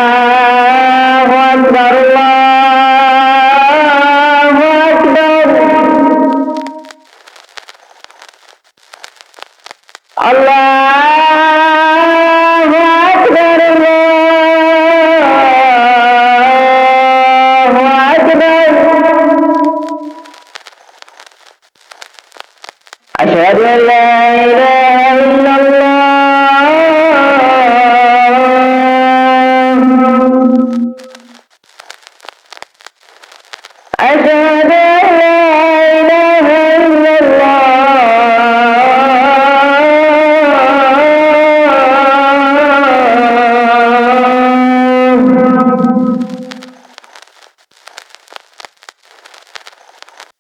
আল্লাহু আকবার আল্লাহু আকবার আল্লাহু আকবার আল্লাহু আকবার আশহাদু আল লা ইলাহা ইল্লাল্লাহ أشهد أن لا إله إلا الله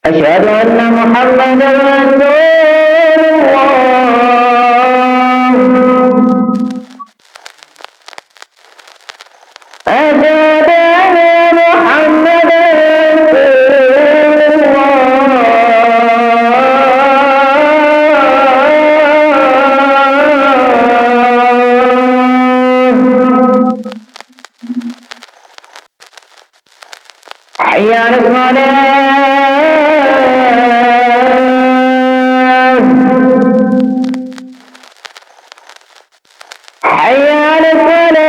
أشهد أن محمدا رسول الله أشهد أن محمدا حي على الصلاة حي على الصلاة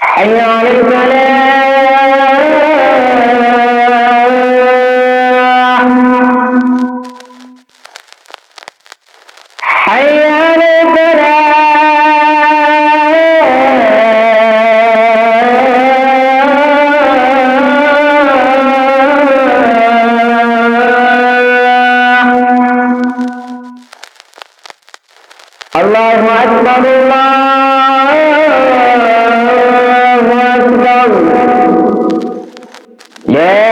حي على الفلاح حي على الفلاح الله أكبر الله أكبر لا